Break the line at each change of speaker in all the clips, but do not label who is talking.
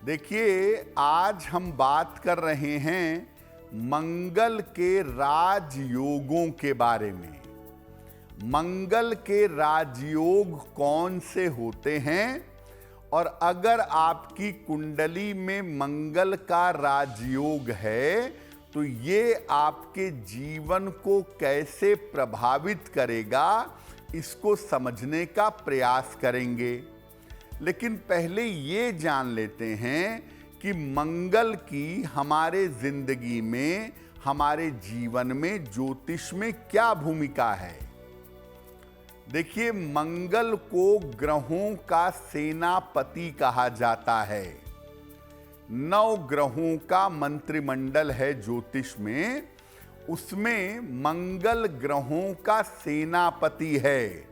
देखिए, आज हम बात कर रहे हैं मंगल के राजयोगों के बारे में। मंगल के राजयोग कौन से होते हैं और अगर आपकी कुंडली में मंगल का राजयोग है तो ये आपके जीवन को कैसे प्रभावित करेगा, इसको समझने का प्रयास करेंगे। लेकिन पहले ये जान लेते हैं कि मंगल की हमारे जिंदगी में, हमारे जीवन में ज्योतिष में क्या भूमिका है। देखिए, मंगल को ग्रहों का सेनापति कहा जाता है। 9 ग्रहों का मंत्रिमंडल है ज्योतिष में, उसमें मंगल ग्रहों का सेनापति है।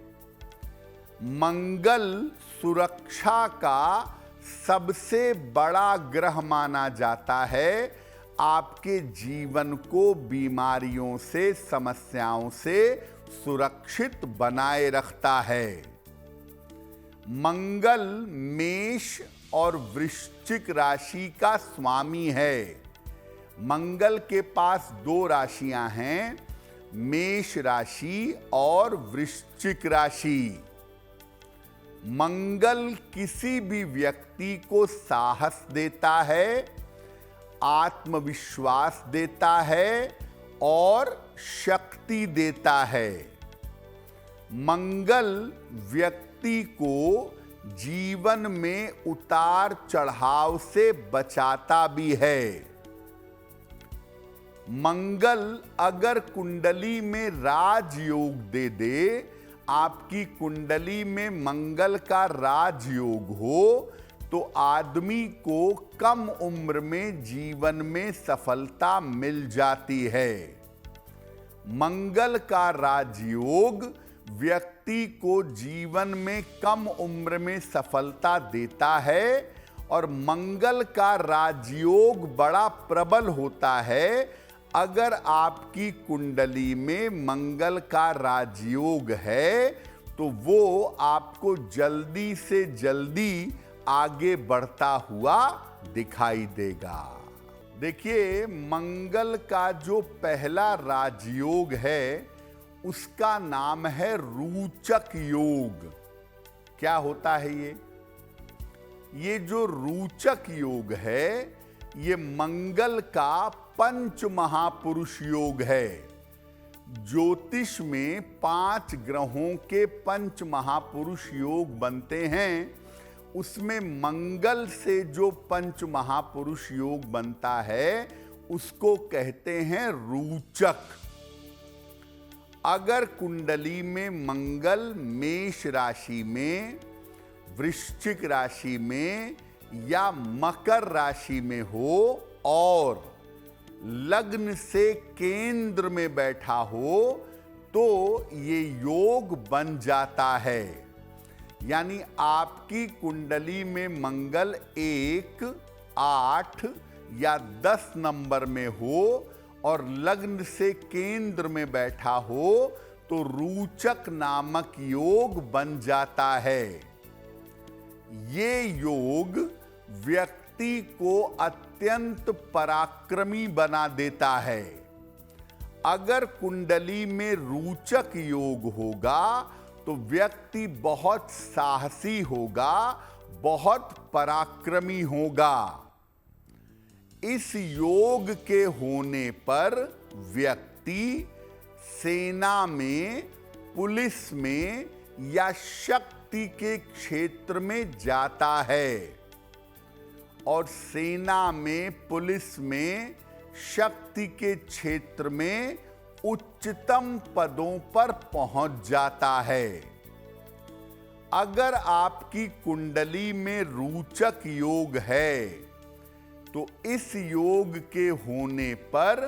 मंगल सुरक्षा का सबसे बड़ा ग्रह माना जाता है। आपके जीवन को बीमारियों से, समस्याओं से सुरक्षित बनाए रखता है। मंगल मेष और वृश्चिक राशि का स्वामी है। मंगल के पास 2 राशियां हैं, मेष राशि और वृश्चिक राशि। मंगल किसी भी व्यक्ति को साहस देता है, आत्मविश्वास देता है और शक्ति देता है। मंगल व्यक्ति को जीवन में उतार चढ़ाव से बचाता भी है। मंगल अगर कुंडली में राजयोग दे, आपकी कुंडली में मंगल का राजयोग हो तो आदमी को कम उम्र में जीवन में सफलता मिल जाती है। मंगल का राजयोग व्यक्ति को जीवन में कम उम्र में सफलता देता है और मंगल का राजयोग बड़ा प्रबल होता है अगर आपकी कुंडली में मंगल का राजयोग है तो वो आपको जल्दी से जल्दी आगे बढ़ता हुआ दिखाई देगा। देखिए, मंगल का जो पहला राजयोग है उसका नाम है रोचक योग। क्या होता है ये जो रोचक योग है ये मंगल का पंच महापुरुष योग है। ज्योतिष में 5 ग्रहों के पंच महापुरुष योग बनते हैं। उसमें मंगल से जो पंच महापुरुष योग बनता है उसको कहते हैं रोचक। अगर कुंडली में मंगल मेष राशि में, वृश्चिक राशि में या मकर राशि में हो और लग्न से केंद्र में बैठा हो तो ये योग बन जाता है। यानी आपकी कुंडली में मंगल 1, 8 या 10 नंबर में हो और लग्न से केंद्र में बैठा हो तो रोचक नामक योग बन जाता है। ये योग व्यक्ति को अत्यंत पराक्रमी बना देता है। अगर कुंडली में रोचक योग होगा तो व्यक्ति बहुत साहसी होगा, बहुत पराक्रमी होगा। इस योग के होने पर व्यक्ति सेना में, पुलिस में या शक्ति के क्षेत्र में जाता है और सेना में, पुलिस में, शक्ति के क्षेत्र में उच्चतम पदों पर पहुंच जाता है। अगर आपकी कुंडली में रोचक योग है तो इस योग के होने पर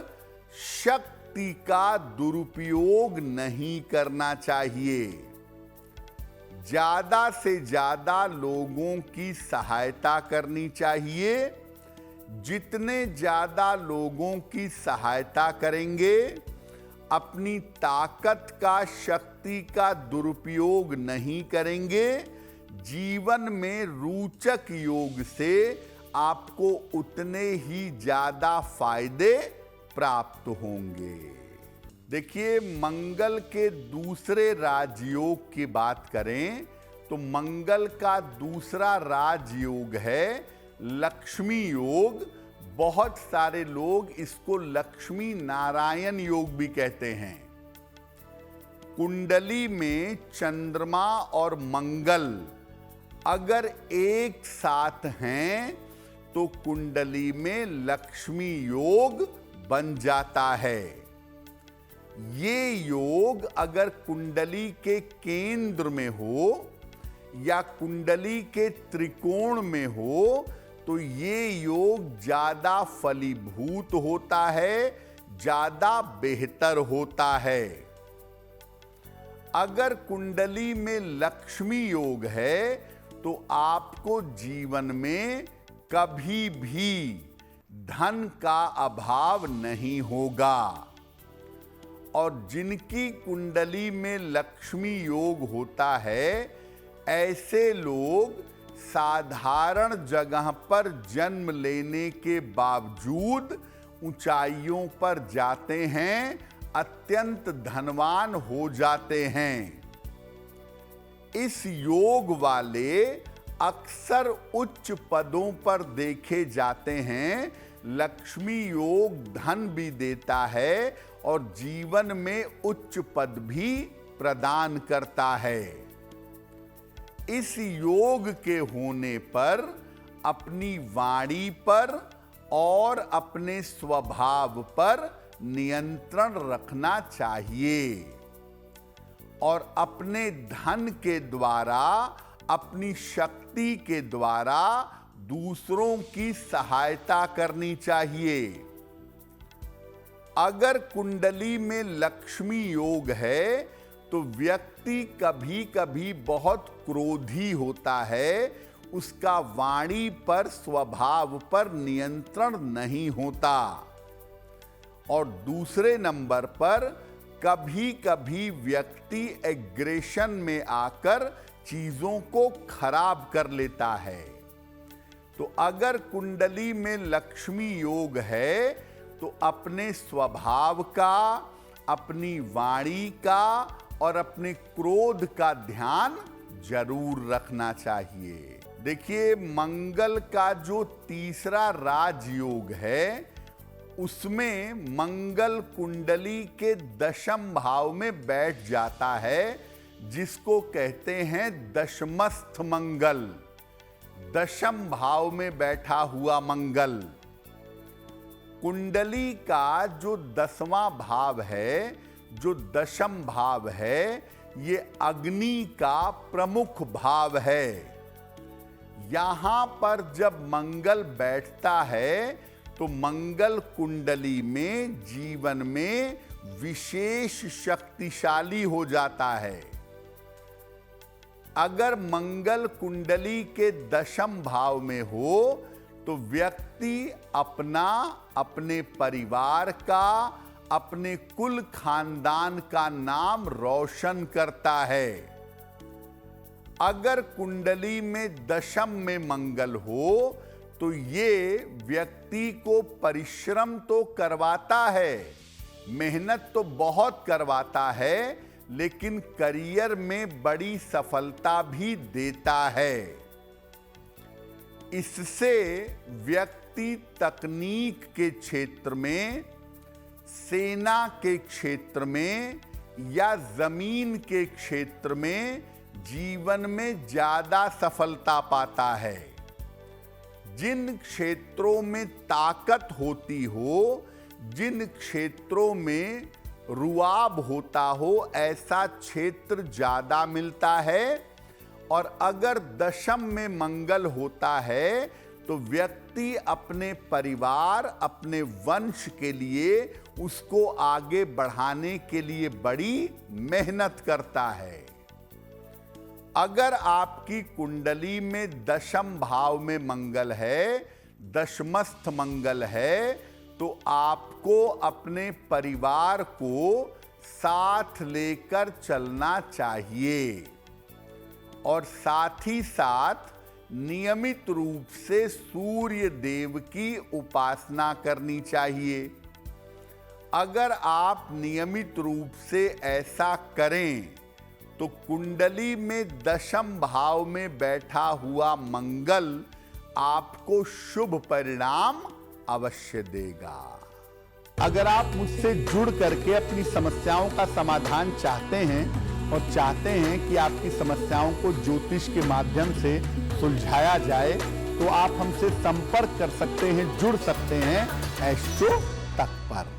शक्ति का दुरुपयोग नहीं करना चाहिए। ज्यादा से ज्यादा लोगों की सहायता करनी चाहिए। जितने ज्यादा लोगों की सहायता करेंगे, अपनी ताकत का, शक्ति का दुरुपयोग नहीं करेंगे, जीवन में रोचक योग से आपको उतने ही ज्यादा फायदे प्राप्त होंगे। देखिए, मंगल के दूसरे राजयोग की बात करें तो मंगल का दूसरा राजयोग है लक्ष्मी योग। बहुत सारे लोग इसको लक्ष्मी नारायण योग भी कहते हैं। कुंडली में चंद्रमा और मंगल अगर एक साथ हैं तो कुंडली में लक्ष्मी योग बन जाता है। ये योग अगर कुंडली के केंद्र में हो या कुंडली के त्रिकोण में हो तो ये योग ज्यादा फलीभूत होता है, ज्यादा बेहतर होता है। अगर कुंडली में लक्ष्मी योग है तो आपको जीवन में कभी भी धन का अभाव नहीं होगा। और जिनकी कुंडली में लक्ष्मी योग होता है, ऐसे लोग साधारण जगह पर जन्म लेने के बावजूद ऊंचाइयों पर जाते हैं, अत्यंत धनवान हो जाते हैं। इस योग वाले अक्सर उच्च पदों पर देखे जाते हैं। लक्ष्मी योग धन भी देता है और जीवन में उच्च पद भी प्रदान करता है। इस योग के होने पर अपनी वाणी पर और अपने स्वभाव पर नियंत्रण रखना चाहिए और अपने धन के द्वारा, अपनी शक्ति के द्वारा दूसरों की सहायता करनी चाहिए। अगर कुंडली में लक्ष्मी योग है तो व्यक्ति कभी कभी बहुत क्रोधी होता है, उसका वाणी पर, स्वभाव पर नियंत्रण नहीं होता। और दूसरे नंबर पर कभी कभी व्यक्ति एग्रेशन में आकर चीजों को खराब कर लेता है। तो अगर कुंडली में लक्ष्मी योग है तो अपने स्वभाव का, अपनी वाणी का और अपने क्रोध का ध्यान जरूर रखना चाहिए। देखिए, मंगल का जो तीसरा राजयोग है उसमें मंगल कुंडली के दशम भाव में बैठ जाता है, जिसको कहते हैं दशमस्थ मंगल। दशम भाव में बैठा हुआ मंगल। कुंडली का जो 10वां भाव है, जो दशम भाव है, ये अग्नि का प्रमुख भाव है। यहां पर जब मंगल बैठता है तो मंगल कुंडली में जीवन में विशेष शक्तिशाली हो जाता है। अगर मंगल कुंडली के दशम भाव में हो तो व्यक्ति अपना, अपने परिवार का, अपने कुल खानदान का नाम रोशन करता है। अगर कुंडली में दशम में मंगल हो तो ये व्यक्ति को परिश्रम तो करवाता है, मेहनत तो बहुत करवाता है, लेकिन करियर में बड़ी सफलता भी देता है। इससे व्यक्ति तकनीक के क्षेत्र में, सेना के क्षेत्र में या जमीन के क्षेत्र में जीवन में ज्यादा सफलता पाता है। जिन क्षेत्रों में ताकत होती हो, जिन क्षेत्रों में रुआब होता हो, ऐसा क्षेत्र ज्यादा मिलता है। और अगर दशम में मंगल होता है तो व्यक्ति अपने परिवार, अपने वंश के लिए, उसको आगे बढ़ाने के लिए बड़ी मेहनत करता है। अगर आपकी कुंडली में दशम भाव में मंगल है, दशमस्थ मंगल है, तो आपको अपने परिवार को साथ लेकर चलना चाहिए। और साथ ही साथ नियमित रूप से सूर्य देव की उपासना करनी चाहिए। अगर आप नियमित रूप से ऐसा करें तो कुंडली में दशम भाव में बैठा हुआ मंगल आपको शुभ परिणाम अवश्य देगा। अगर आप मुझसे जुड़ करके अपनी समस्याओं का समाधान चाहते हैं और चाहते हैं कि आपकी समस्याओं को ज्योतिष के माध्यम से सुलझाया जाए, तो आप हमसे संपर्क कर सकते हैं, जुड़ सकते हैं एस्ट्रो तक पर।